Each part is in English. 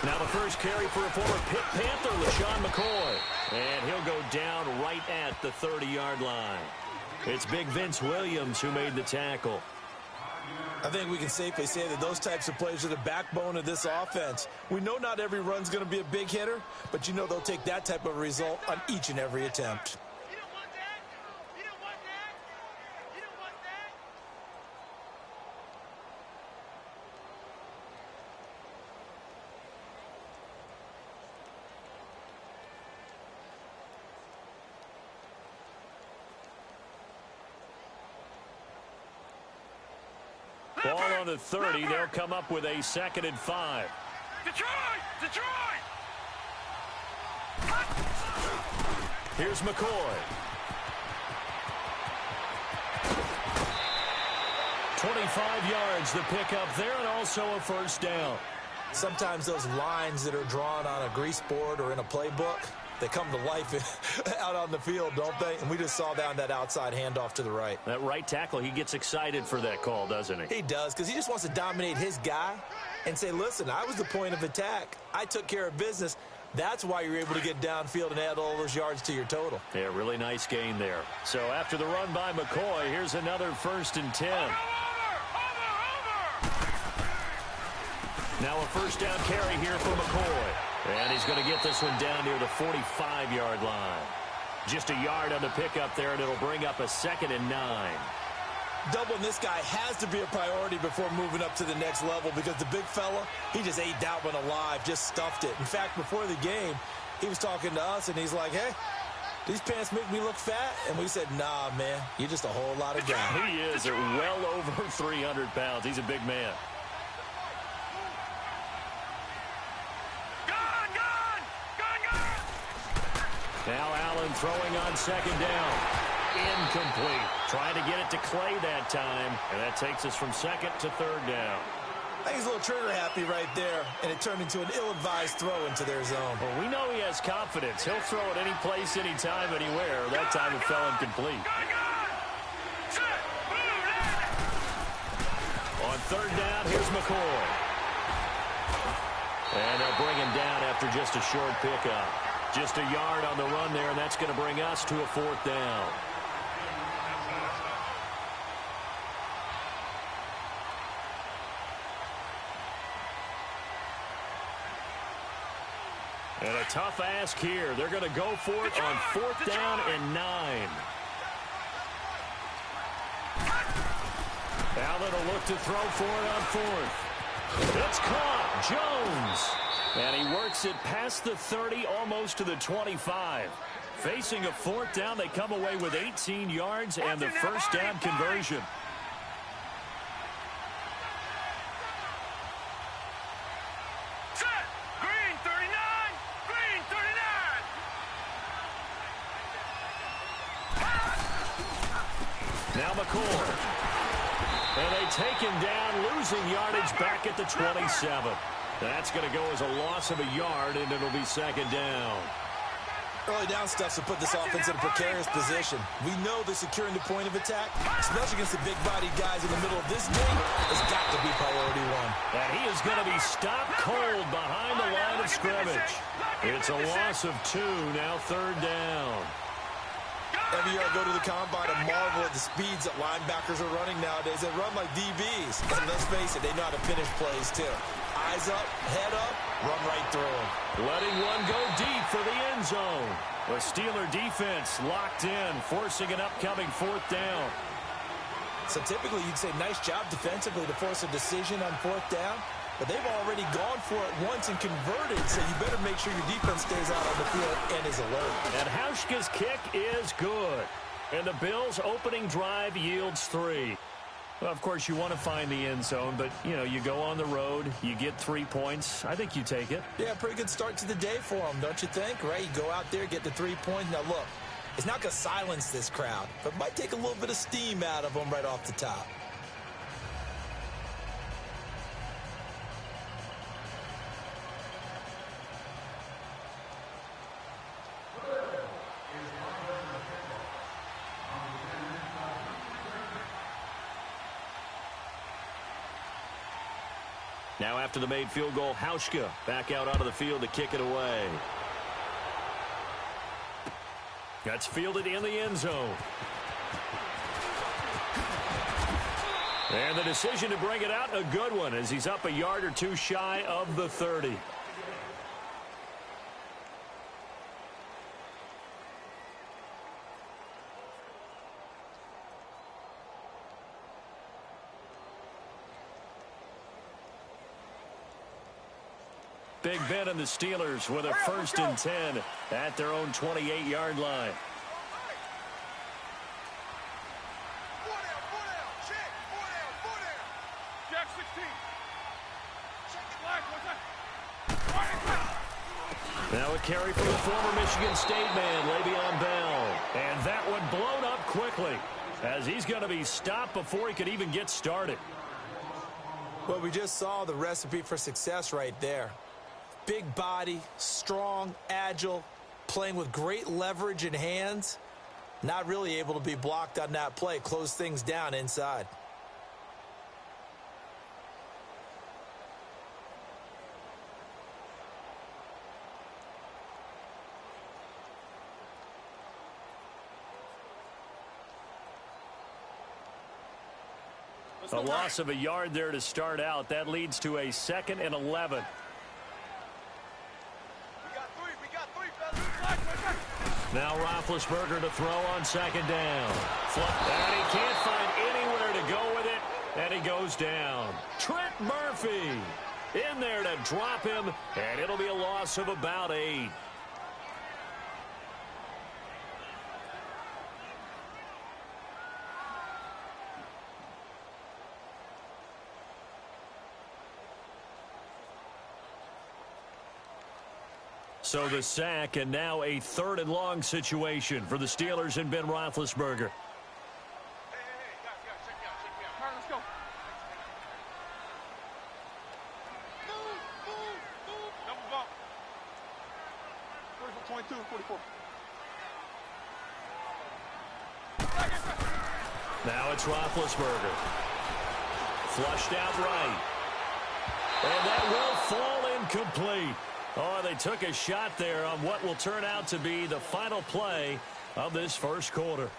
Now the first carry for a former Pitt Panther, LaShawn McCoy. And he'll go down right at the 30-yard line. It's Big Vince Williams who made the tackle. I think we can safely say that those types of plays are the backbone of this offense. We know not every run's going to be a big hitter, but you know they'll take that type of result on each and every attempt. Ball on the 30. They'll come up with a 2nd and 5. Detroit! Here's McCoy. 25 yards the pickup there, and also a first down. Sometimes those lines that are drawn on a grease board or in a playbook, they come to life out on the field, don't they? And we just saw down that outside handoff to the right. That right tackle, he gets excited for that call, doesn't he? He does, because he just wants to dominate his guy and say, listen, I was the point of attack. I took care of business. That's why you're able to get downfield and add all those yards to your total. Yeah, really nice gain there. So after the run by McCoy, here's another 1st and 10. Now a first down carry here for McCoy. And he's going to get this one down near the 45-yard line. Just a yard on the pickup there, and it'll bring up a 2nd and 9. Doubling this guy has to be a priority before moving up to the next level, because the big fella, he just ate that one alive, just stuffed it. In fact, before the game, he was talking to us, and he's like, hey, these pants make me look fat? And we said, nah, man, you're just a whole lot of guy. He is well over 300 pounds. He's a big man. Now Allen throwing on 2nd down. Incomplete. Trying to get it to Clay that time. And that takes us from 2nd to 3rd down. I think he's a little trigger happy right there, and it turned into an ill-advised throw into their zone. Well, we know he has confidence. He'll throw it any place, anytime, anywhere. That time it fell incomplete. On 3rd down, here's McCoy. And they'll bring him down after just a short pickup. Just a yard on the run there, and that's going to bring us to a 4th down. And a tough ask here. They're going to go for it on 4th down and 9. Allen will look to throw for it on 4th. It's caught. Jones. And he works it past the 30, almost to the 25. Facing a 4th down, they come away with 18 yards and the first down conversion. Set. Green 39. Green 39. Now McCoy. And they take him down, losing yardage back at the 27. That's going to go as a loss of a yard, and it'll be 2nd down. Early down stuff to put this offense in a precarious position. We know they're securing the point of attack, especially against the big-bodied guys in the middle of this game. Has got to be priority 1. And he is going to be stopped cold behind the line of scrimmage. It's a loss of 2, now 3rd down. Every year I go to the combine and marvel at the speeds that linebackers are running nowadays. They run like DBs. And let's face it, they know how to finish plays, too. Eyes up, head up, run right through them. Letting one go deep for the end zone. The Steeler defense locked in, forcing an upcoming 4th down. So typically you'd say nice job defensively to force a decision on 4th down. But they've already gone for it once and converted, so you better make sure your defense stays out on the field and is alert. And Hauschka's kick is good. And the Bills' opening drive yields 3. Well, of course, you want to find the end zone, but, you know, you go on the road, you get 3 points. I think you take it. Yeah, pretty good start to the day for them, don't you think? Right? You go out there, get the 3 points. Now, look, it's not going to silence this crowd, but it might take a little bit of steam out of them right off the top. Now after the made field goal, Hauschka back out onto the field to kick it away. That's fielded in the end zone. And the decision to bring it out, a good one, as he's up a yard or two shy of the 30. Big Ben and the Steelers with a 1st and 10 at their own 28-yard line. Now a carry from the former Michigan State man, Le'Veon Bell. And that one blown up quickly, as he's going to be stopped before he could even get started. Well, we just saw the recipe for success right there. Big body, strong, agile, playing with great leverage in hands. Not really able to be blocked on that play. Close things down inside. A loss of a yard there to start out. That leads to a 2nd and 11. Now Roethlisberger to throw on 2nd down. And he can't find anywhere to go with it, and he goes down. Trent Murphy in there to drop him, and it'll be a loss of about 8. So the sack, and now a 3rd and long situation for the Steelers and Ben Roethlisberger. Let's go. Double bump. 22, 44. Now it's Roethlisberger. Flushed out right. And that will fall incomplete. Oh, they took a shot there on what will turn out to be the final play of this first quarter.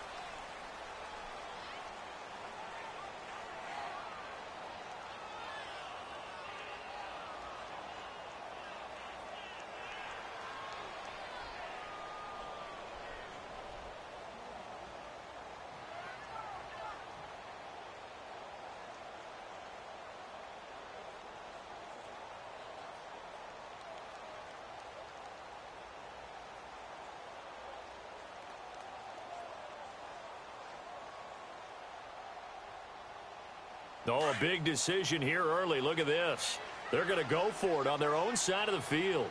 Oh, a big decision here early. Look at this. They're going to go for it on their own side of the field.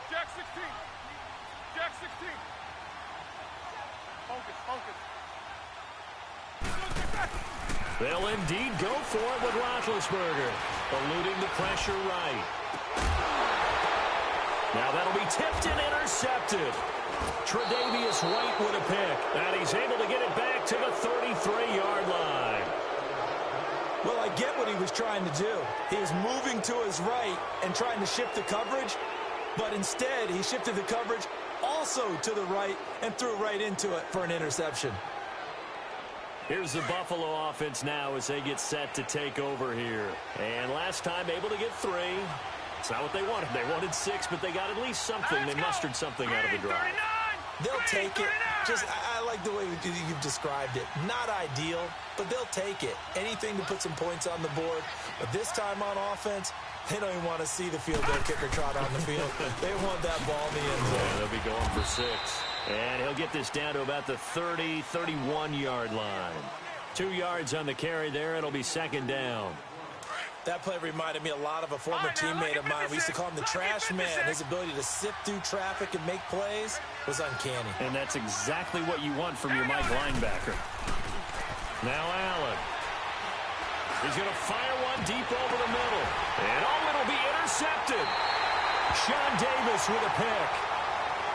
Jack 16. Jack 16. Focus. They'll indeed go for it with Roethlisberger, eluding the pressure right. Now that'll be tipped and intercepted. Tre'Davious White with a pick, and he's able to get it back to the 33-yard line. Well, I get what he was trying to do. He was moving to his right and trying to shift the coverage, but instead he shifted the coverage also to the right and threw right into it for an interception. Here's the Buffalo offense now as they get set to take over here. And last time able to get 3. It's not what they wanted. They wanted 6, but they got at least something. They mustered something out of the drive. They'll take it. I like the way you've described it. Not ideal, but they'll take it. Anything to put some points on the board. But this time on offense, they don't even want to see the field goal kicker trot on the field. They want that ball in the end zone. Yeah, they'll be going for 6. And he'll get this down to about the 30, 31-yard line. 2 yards on the carry there. It'll be 2nd down. That play reminded me a lot of a former teammate of mine. We used to call him the trash man. His ability to sift through traffic and make plays was uncanny. And that's exactly what you want from your Mike linebacker. Now Allen. He's going to fire one deep over the middle. And it'll be intercepted. Sean Davis with a pick.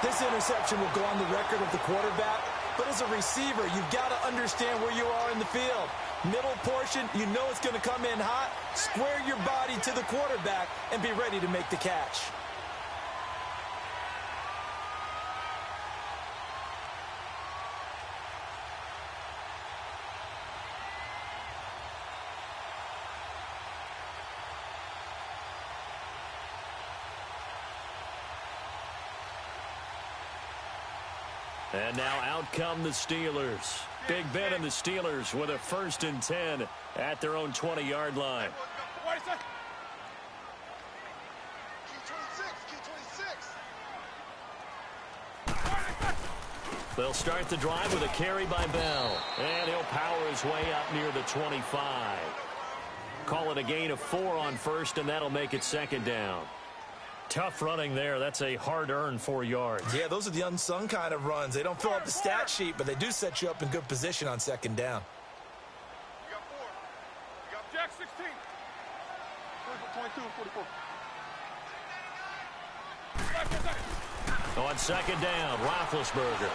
This interception will go on the record of the quarterback But as a receiver, you've got to understand where you are in the field. Middle portion, you know it's going to come in hot. Square your body to the quarterback and be ready to make the catch. And now out come the Steelers. Big Ben and the Steelers with a 1st and 10 at their own 20-yard line. They'll start the drive with a carry by Bell. And he'll power his way up near the 25. Call it a gain of 4 on 1st, and that'll make it 2nd down. Tough running there. That's a hard-earned 4 yards. Yeah, those are the unsung kind of runs. They don't fill up the stat sheet, but they do set you up in good position on 2nd down. You got 4. You got Jack 16. 22 and 44. On 2nd down, Roethlisberger.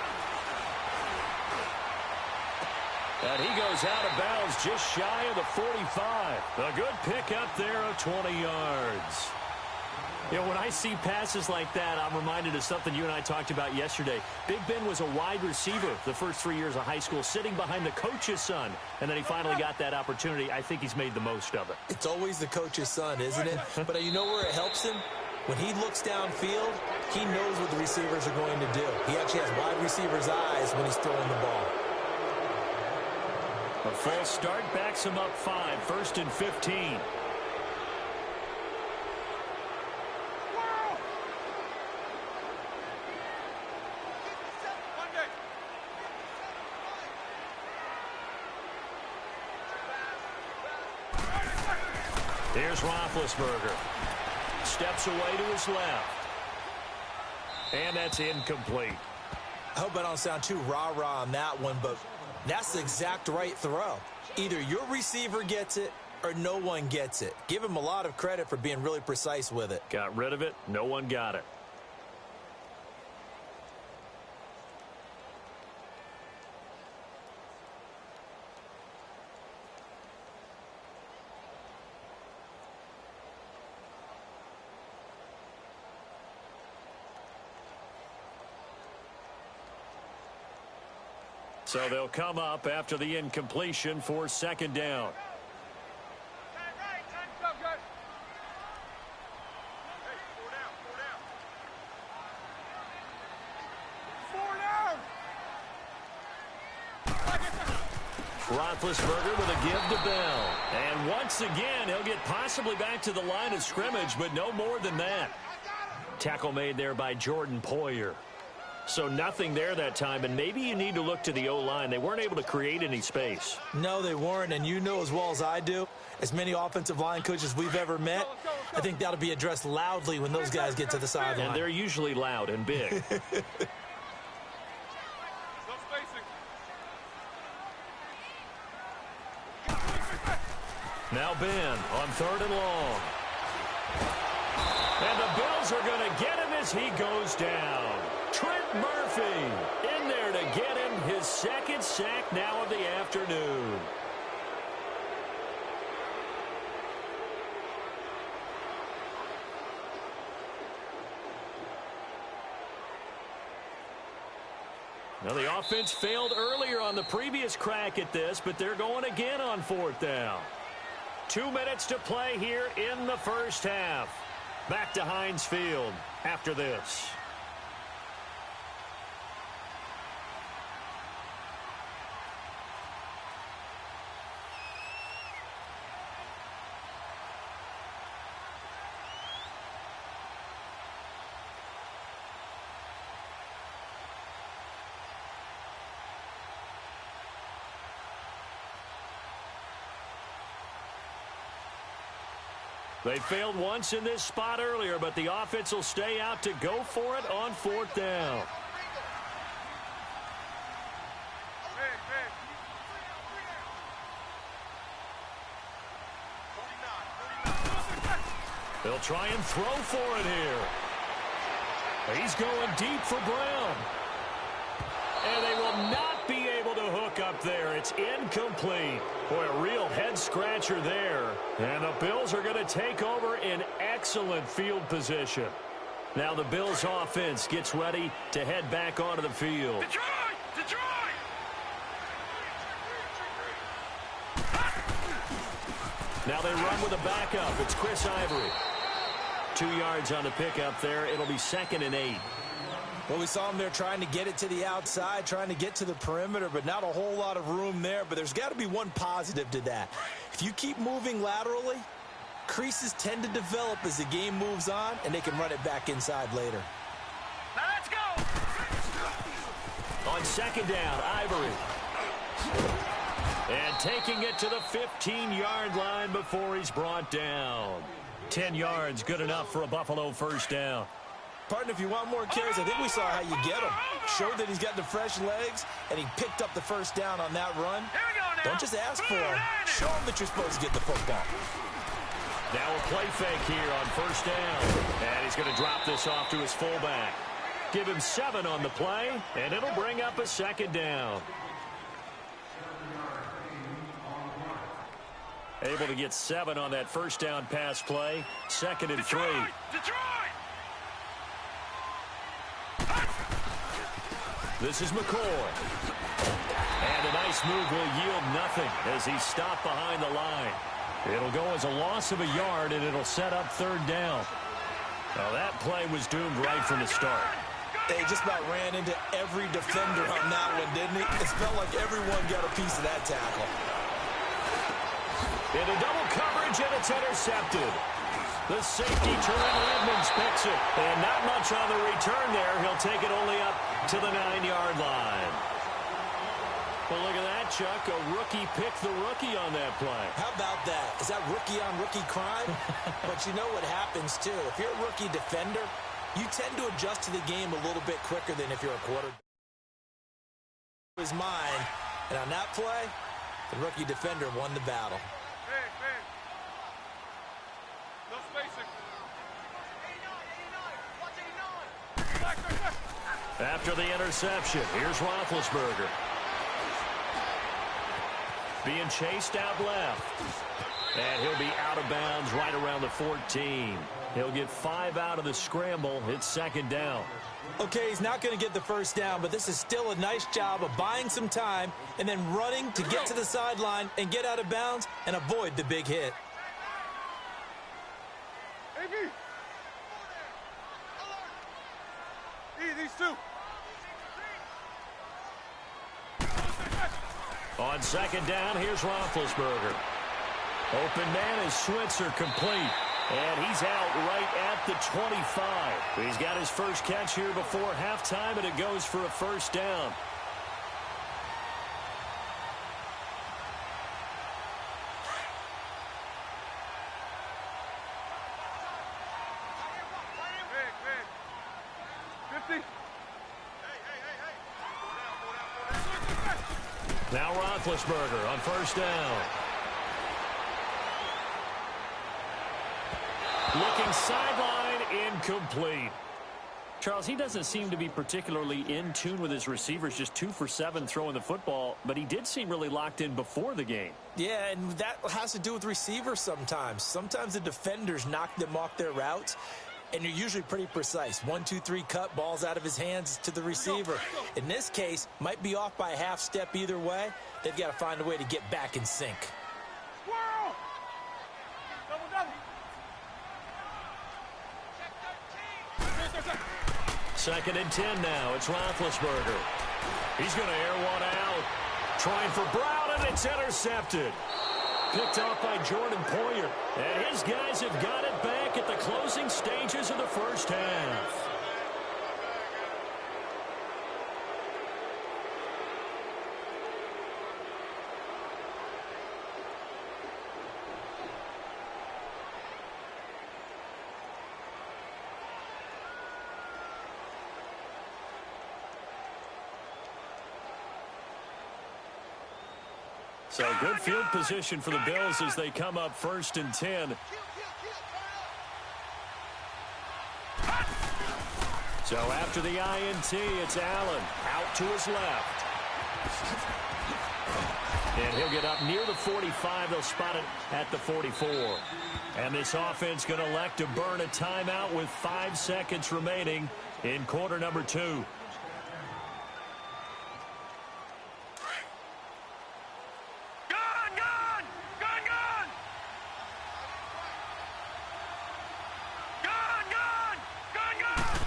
And he goes out of bounds just shy of the 45. A good pickup there of 20 yards. You know, when I see passes like that, I'm reminded of something you and I talked about yesterday. Big Ben was a wide receiver the first 3 years of high school, sitting behind the coach's son. And then he finally got that opportunity. I think he's made the most of it. It's always the coach's son, isn't it? But you know where it helps him? When he looks downfield, he knows what the receivers are going to do. He actually has wide receivers' eyes when he's throwing the ball. A false start backs him up 5, 1st and 15. Here's Roethlisberger. Steps away to his left. And that's incomplete. I hope I don't sound too rah-rah on that one, but that's the exact right throw. Either your receiver gets it or no one gets it. Give him a lot of credit for being really precise with it. Got rid of it. No one got it. So they'll come up after the incompletion for 2nd down. Roethlisberger with a give to Bell. And once again, he'll get possibly back to the line of scrimmage, but no more than that. Tackle made there by Jordan Poyer. So nothing there that time, and maybe you need to look to the O-line. They weren't able to create any space. No, they weren't, and you know as well as I do, as many offensive line coaches we've ever met, I think that'll be addressed loudly when those guys get to the sideline. And they're usually loud and big. Now Ben on 3rd and long. And the Bills are going to get him as he goes down. Trent Murphy in there to get him his 2nd sack now of the afternoon. Now the offense failed earlier on the previous crack at this, but they're going again on 4th down. 2 minutes to play here in the 1st half. Back to Heinz Field after this. They failed once in this spot earlier, but the offense will stay out to go for it on 4th down. They'll try and throw for it here. He's going deep for Brown. And they will not be able to hook up there. It's incomplete. Boy, a real head-scratcher there. And the Bills are going to take over in excellent field position. Now the Bills offense gets ready to head back onto the field. Detroit! Now they run with a backup. It's Chris Ivory. 2 yards on the pickup there. It'll be 2nd and 8. Well, we saw him there trying to get it to the outside, trying to get to the perimeter, but not a whole lot of room there. But there's got to be one positive to that. If you keep moving laterally, creases tend to develop as the game moves on, and they can run it back inside later. Now let's go! On 2nd down, Ivory. And taking it to the 15-yard line before he's brought down. 10 yards, good enough for a Buffalo first down. Partner, if you want more carries, I think we saw how you get him. Showed that he's got the fresh legs, and he picked up the first down on that run. Here we go now. Don't just ask for him. Show him that you're supposed to get the football. Now a play fake here on first down. And he's going to drop this off to his fullback. Give him 7 on the play, and it'll bring up a 2nd down. Able to get 7 on that first down pass play. 2nd and 3. Detroit! This is McCoy. And a nice move will yield nothing as he's stopped behind the line. It'll go as a loss of a yard, and it'll set up 3rd down. Now that play was doomed right from the start. They just about ran into every defender on that one, didn't it? It felt like everyone got a piece of that tackle. Into double coverage, and it's intercepted. The safety, Terrell Edmonds, picks it. And not much on the return there. He'll take it only up to the 9-yard line. Well, look at that, Chuck. A rookie picked the rookie on that play. How about that? Is that rookie-on-rookie crime? But you know what happens, too. If you're a rookie defender, you tend to adjust to the game a little bit quicker than if you're a quarterback. It was mine, and on that play, the rookie defender won the battle. Man. No spacing. After the interception, here's Roethlisberger. Being chased out left. And he'll be out of bounds right around the 14. He'll get 5 out of the scramble. It's 2nd down. Okay, he's not going to get the first down, but this is still a nice job of buying some time and then running to get to the sideline and get out of bounds and avoid the big hit. AB! These two. On 2nd down, here's Roethlisberger. Open man is Switzer, complete. And he's out right at the 25. He's got his first catch here before halftime, and it goes for a first down. Big. 50. Now Roethlisberger on first down. Looking sideline, incomplete. Charles, he doesn't seem to be particularly in tune with his receivers, just 2 for 7 throwing the football, but he did seem really locked in before the game. Yeah, and that has to do with receivers sometimes. Sometimes the defenders knock them off their routes, and you're usually pretty precise. 1, 2, 3 cut, balls out of his hands to the receiver. In this case, might be off by a half step either way. They've got to find a way to get back in sync. Squirrel! Double. 2nd and 10 now. It's Roethlisberger. He's going to air one out. Trying for Brown, and it's intercepted. Picked off by Jordan Poyer. And his guys have got it back at the closing stages of the first half. So good field position for the Bills as they come up 1st and 10. So after the INT, it's Allen out to his left. And he'll get up near the 45. They'll spot it at the 44. And this offense going to elect to burn a timeout with 5 seconds remaining in quarter number 2. Gone, gone! Gone, gone! Gone, gone! Gone, gone!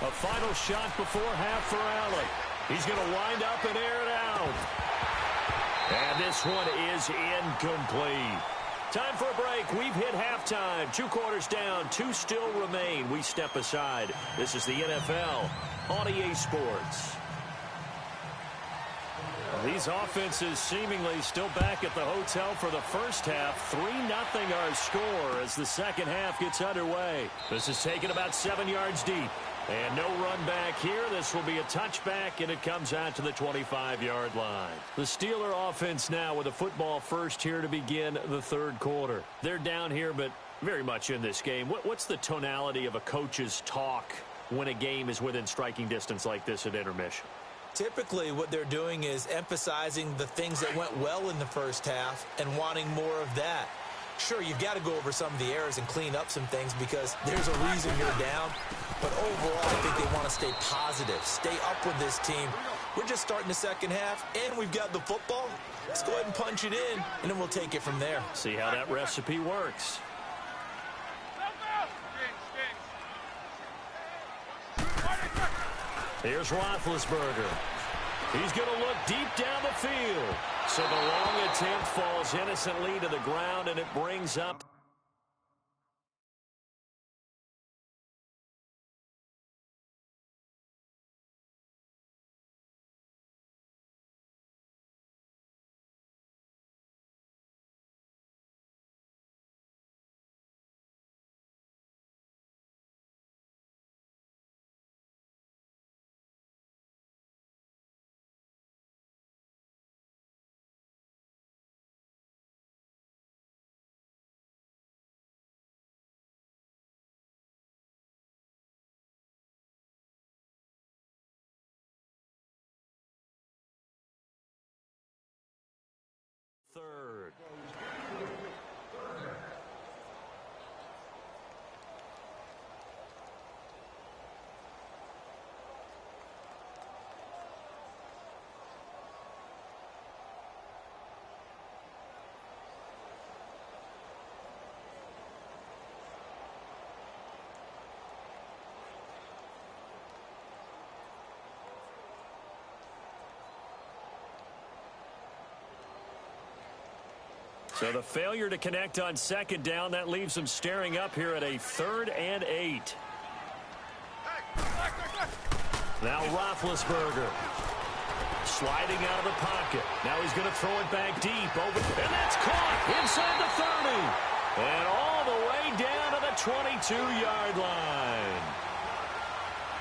A final shot before half for Allen. He's going to wind up and air it out. And this one is incomplete. Time for a break. We've hit halftime. 2 quarters down. 2 still remain. We step aside. This is the NFL on EA Sports. These offenses seemingly still back at the hotel for the first half. 3-0 our score as the second half gets underway. This is taken about 7 yards deep. And no run back here. This will be a touchback, and it comes out to the 25-yard line. The Steeler offense now with a football first here to begin the third quarter. They're down here, but very much in this game. What's the tonality of a coach's talk when a game is within striking distance like this at intermission? Typically, what they're doing is emphasizing the things that went well in the first half and wanting more of that. Sure, you've got to go over some of the errors and clean up some things because there's a reason you're down. But overall, I think they want to stay positive, stay up with this team. We're just starting the second half, and we've got the football. Let's go ahead and punch it in, and then we'll take it from there. See how that recipe works. Here's Roethlisberger. He's going to look deep down the field. So the long attempt falls innocently to the ground, and it brings up third. So the failure to connect on second down, that leaves them staring up here at a 3rd and 8. Now Roethlisberger sliding out of the pocket. Now he's going to throw it back deep. And that's caught inside the 30. And all the way down to the 22-yard line.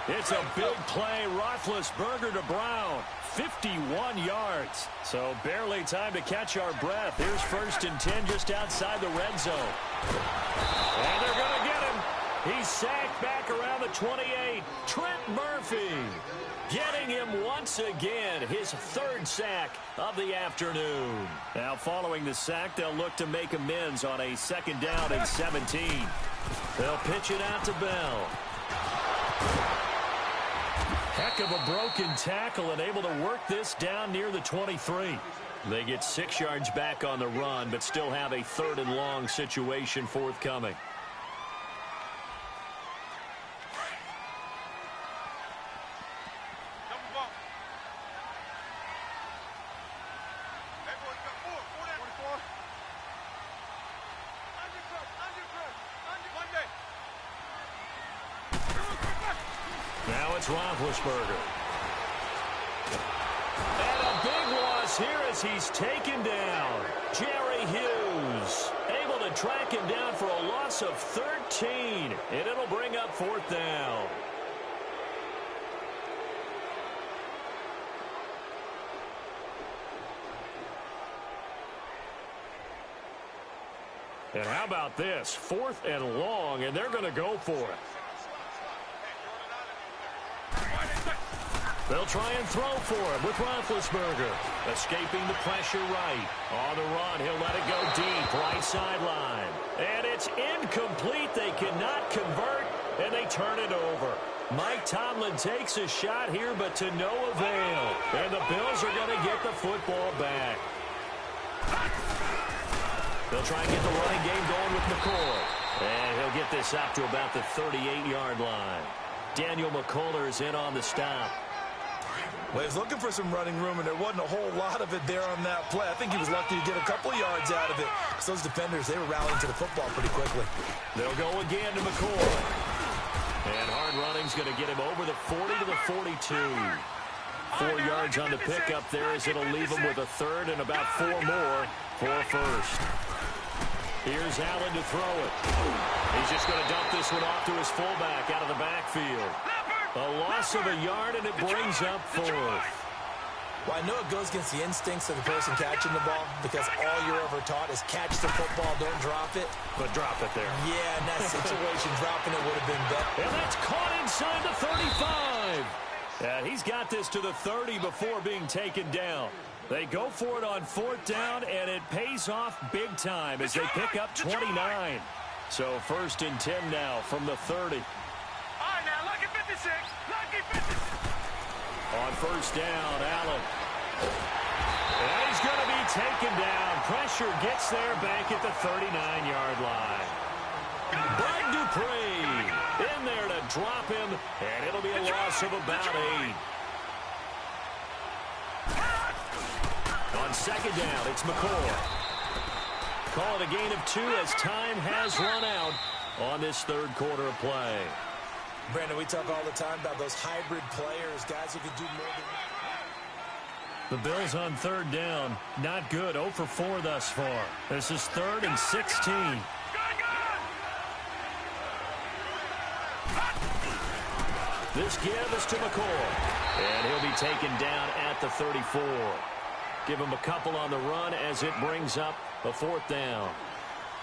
It's a big play. Roethlisberger to Brown. 51 yards. So barely time to catch our breath. Here's 1st and 10 just outside the red zone. And they're going to get him. He's sacked back around the 28. Trent Murphy getting him once again. His 3rd sack of the afternoon. Now following the sack, they'll look to make amends on a 2nd down and 17. They'll pitch it out to Bell. Heck of a broken tackle and able to work this down near the 23. They get 6 yards back on the run, but still have a 3rd and long situation forthcoming. Now it's Roethlisberger. And a big loss here as he's taken down. Jerry Hughes able to track him down for a loss of 13. And it'll bring up 4th down. And how about this? 4th and long, and they're going to go for it. They'll try and throw for it with Roethlisberger. Escaping the pressure right. On the run, he'll let it go deep, right sideline. And it's incomplete. They cannot convert, and they turn it over. Mike Tomlin takes a shot here, but to no avail. And the Bills are going to get the football back. They'll try and get the running game going with McCoy. And he'll get this up to about the 38-yard line. Daniel McCullers in on the stop. Well, he was looking for some running room, and there wasn't a whole lot of it there on that play. I think he was lucky to get a couple of yards out of it, because those defenders, they were rallying to the football pretty quickly. They'll go again to McCoy. And hard running's going to get him over the 40 to the 42. 4 yards on the pickup there as it'll leave him with a third and about 4 more for a first. Here's Allen to throw it. He's just going to dump this one off to his fullback out of the backfield. A loss of a yard, and it brings up 4th. Well, I know it goes against the instincts of the person catching the ball, because all you're ever taught is catch the football, don't drop it. But drop it there. Yeah, in that situation, dropping it would have been better. And that's caught inside the 35. And he's got this to the 30 before being taken down. They go for it on 4th down, and it pays off big time as they pick up 29. So 1st and 10 now from the 30. All right, now, lucky 56. Lucky 56. On 1st down, Allen. And he's going to be taken down. Pressure gets there back at the 39-yard line. Bud Dupree in there to drop him, and it'll be a loss of about 8. On 2nd down, it's McCoy. Call it a gain of 2 as time has run out on this 3rd quarter of play. Brandon, we talk all the time about those hybrid players, guys who can do more than... The Bills on 3rd down, not good, 0 for 4 thus far. This is 3rd and 16. This give is to McCoy, and he'll be taken down at the 34. Give him a couple on the run as it brings up a 4th down.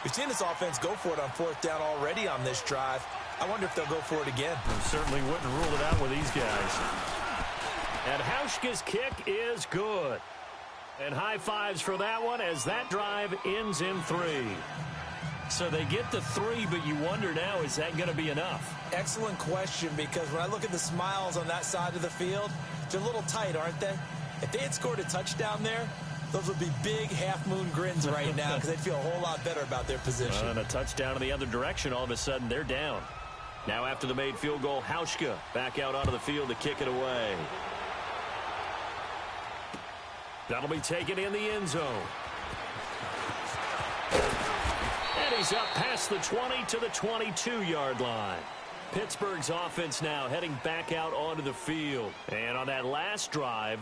We've seen this offense go for it on 4th down already on this drive. I wonder if they'll go for it again. Certainly wouldn't rule it out with these guys. And Hauschka's kick is good. And high fives for that one as that drive ends in 3. So they get the 3, but you wonder now, is that going to be enough? Excellent question, because when I look at the smiles on that side of the field, they're a little tight, aren't they? If they had scored a touchdown there, those would be big half-moon grins right now, because they'd feel a whole lot better about their position. And a touchdown in the other direction, all of a sudden they're down. Now after the made field goal, Hauschka back out onto the field to kick it away. That'll be taken in the end zone. And he's up past the 20 to the 22-yard line. Pittsburgh's offense now heading back out onto the field. And on that last drive,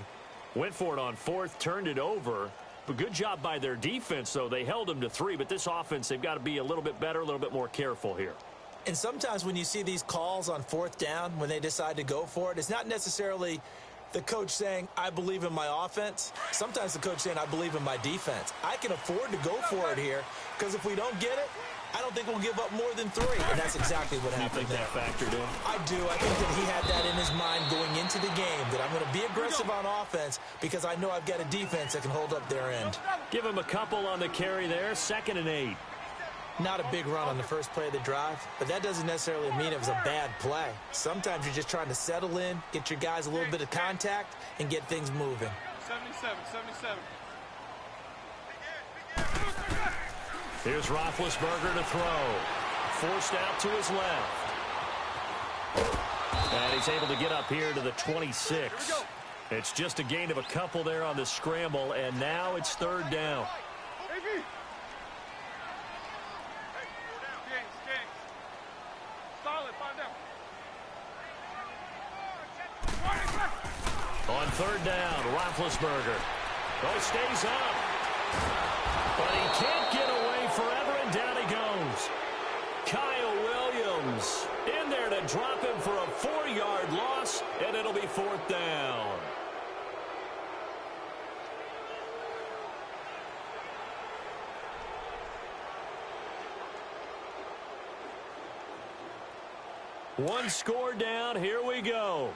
went for it on 4th, turned it over. But good job by their defense, though. They held them to 3, but this offense, they've got to be a little bit better, a little bit more careful here. And sometimes when you see these calls on 4th down, when they decide to go for it, it's not necessarily the coach saying, I believe in my offense. Sometimes the coach saying, I believe in my defense. I can afford to go for it here, because if we don't get it, I don't think we'll give up more than 3. And that's exactly what happened there. You think that factored in? I do. I think that he had that in his mind going into the game, that I'm going to be aggressive on offense because I know I've got a defense that can hold up their end. Give him a couple on the carry there. 2nd and 8. Not a big run on the first play of the drive, but that doesn't necessarily mean it was a bad play. Sometimes you're just trying to settle in, get your guys a little bit of contact, and get things moving. 77, 77. Here's Roethlisberger to throw. Forced out to his left. And he's able to get up here to the 26. It's just a gain of a couple there on the scramble, and now it's 3rd down. On 3rd down, Roethlisberger. Oh, stays up. But he can't get away forever, and down he goes. Kyle Williams in there to drop him for a 4-yard loss, and it'll be 4th down. One score down. Here we go.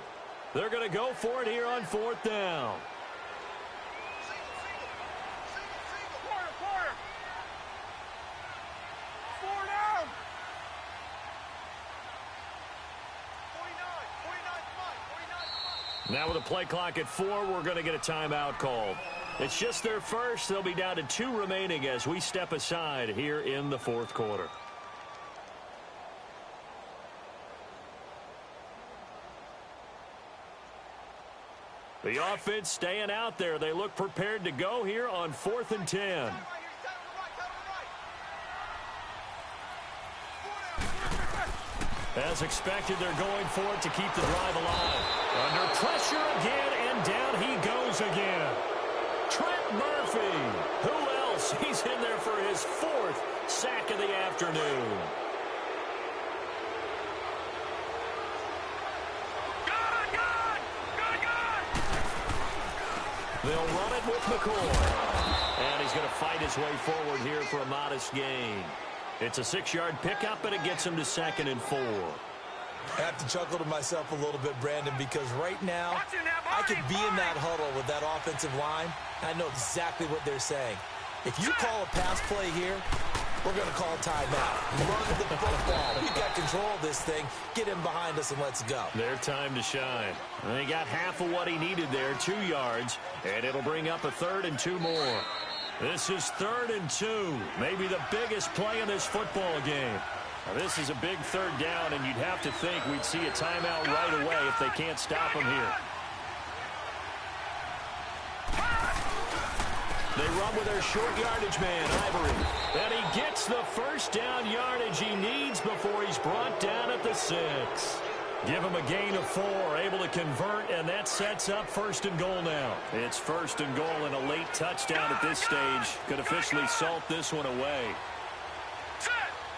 They're going to go for it here on 4th down. Quarter. 4 down. 49. Now with a play clock at 4, we're going to get a timeout called. It's just their first. They'll be down to 2 remaining as we step aside here in the 4th quarter. The offense staying out there. They look prepared to go here on 4th and 10. As expected, they're going for it to keep the drive alive. Under pressure again, and down he goes again. Trent Murphy. Who else? He's in there for his 4th sack of the afternoon. They'll run it with McCoy. And he's going to fight his way forward here for a modest gain. It's a 6-yard pickup, and it gets him to 2nd and 4. I have to chuckle to myself a little bit, Brandon, because right now I could be in that huddle with that offensive line. I know exactly what they're saying. If you call a pass play here, we're going to call timeout. Run the football. We've got control of this thing. Get him behind us and let's go. Their time to shine. And he got half of what he needed there, 2 yards, and it'll bring up a 3rd and 2 more. This is 3rd and 2, maybe the biggest play in this football game. Now, this is a big 3rd down, and you'd have to think we'd see a timeout right away if they can't stop him here. They run with their short yardage man, Ivory. And he gets the 1st down yardage he needs before he's brought down at the 6. Give him a gain of 4, able to convert, and that sets up 1st and goal now. It's 1st and goal, and a late touchdown at this stage could officially salt this one away.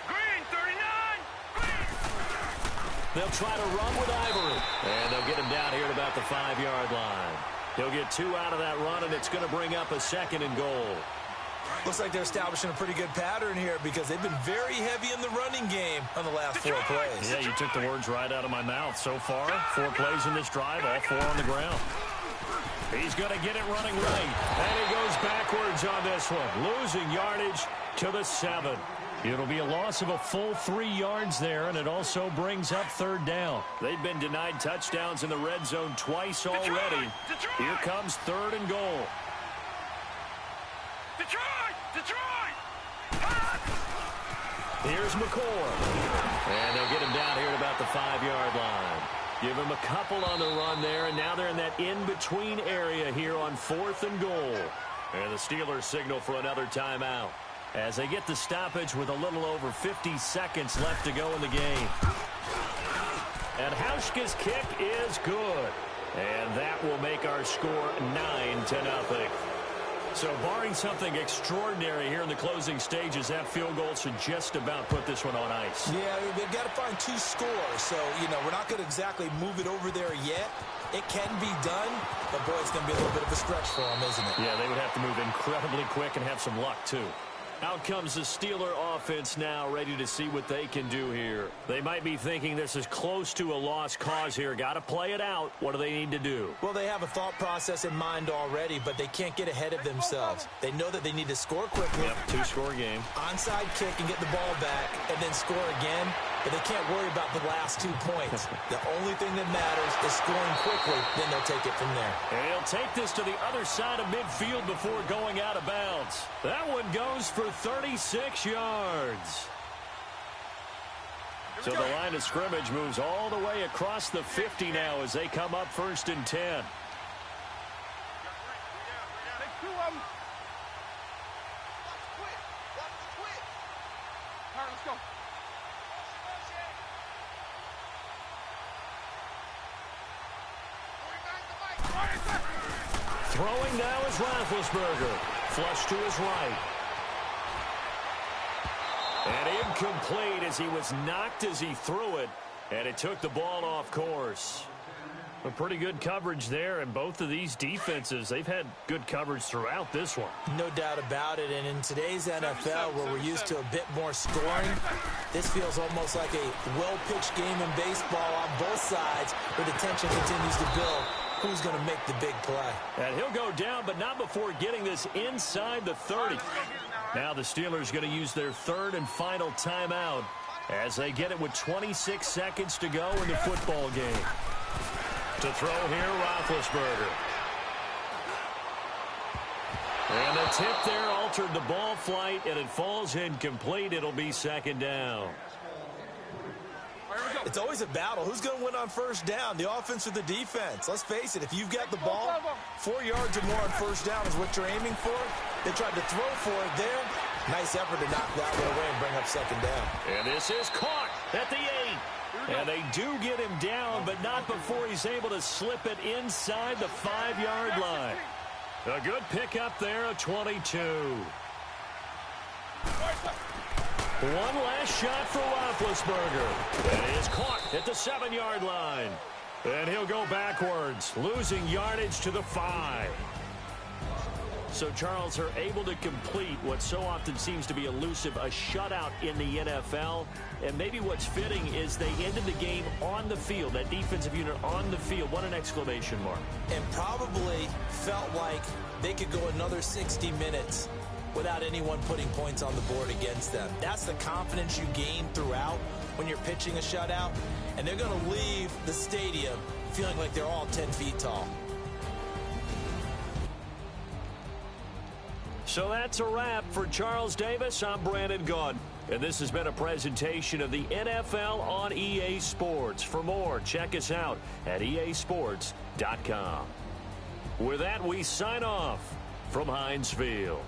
Green, 39. They'll try to run with Ivory, and they'll get him down here at about the 5-yard line. He'll get 2 out of that run, and it's going to bring up a 2nd and goal. Looks like they're establishing a pretty good pattern here because they've been very heavy in the running game on the last 4 plays. Yeah, you took the words right out of my mouth. So far, 4 plays in this drive, all 4 on the ground. He's going to get it running right, and he goes backwards on this one, losing yardage to the 7. It'll be a loss of a full 3 yards there, and it also brings up 3rd down. They've been denied touchdowns in the red zone twice already. Here comes 3rd and goal. Detroit! Here's McCoy. And they'll get him down here at about the 5-yard line. Give him a couple on the run there, and now they're in that in-between area here on 4th and goal. And the Steelers signal for another timeout as they get the stoppage with a little over 50 seconds left to go in the game. And Hauschka's kick is good. And that will make our score 9-0. So barring something extraordinary here in the closing stages, that field goal should just about put this one on ice. Yeah, they've got to find 2 scores. So, we're not going to exactly move it over there yet. It can be done, but, boy, it's going to be a little bit of a stretch for them, isn't it? Yeah, they would have to move incredibly quick and have some luck, too. Out comes the Steeler offense now, ready to see what they can do here. They might be thinking this is close to a lost cause here. Got to play it out. What do they need to do? Well, they have a thought process in mind already, but they can't get ahead of themselves. They know that they need to score quickly. Yep, 2-score game. Onside kick and get the ball back, and then score again. But they can't worry about the last 2 points. The only thing that matters is scoring quickly. Then they'll take it from there. And he'll take this to the other side of midfield before going out of bounds. That one goes for 36 yards. So the line of scrimmage moves all the way across the 50 now as they come up 1st and 10. Take 2 of them. All right, let's go. Throwing now is Roethlisberger. Flush to his right. And incomplete as he was knocked as he threw it. And it took the ball off course. A pretty good coverage there, and both of these defenses, they've had good coverage throughout this one. No doubt about it, and in today's NFL, where we're used to a bit more scoring, this feels almost like a well-pitched game in baseball on both sides, where the tension continues to build. Who's going to make the big play? And he'll go down, but not before getting this inside the 30. Now the Steelers going to use their third and final timeout as they get it with 26 seconds to go in the football game. To throw here, Roethlisberger. And the tip there altered the ball flight, and it falls incomplete. It'll be second down. It's always a battle. Who's going to win on first down, the offense or the defense? Let's face it, if you've got the ball, 4 yards or more on first down is what you're aiming for. They tried to throw for it there. Nice effort to knock that one away and bring up second down. And this is caught at the 8. And they do get him down, but not before he's able to slip it inside the 5-yard line. A good pickup there, a 22. One last shot for Roethlisberger. And he is caught at the 7-yard line. And he'll go backwards, losing yardage to the 5. So, Charles, are able to complete what so often seems to be elusive, a shutout in the NFL. And maybe what's fitting is they ended the game on the field, that defensive unit on the field. What an exclamation mark. And probably felt like they could go another 60 minutes without anyone putting points on the board against them. That's the confidence you gain throughout when you're pitching a shutout. And they're going to leave the stadium feeling like they're all 10 feet tall. So that's a wrap for Charles Davis. I'm Brandon Gaudin. And this has been a presentation of the NFL on EA Sports. For more, check us out at easports.com. With that, we sign off from Heinz Field.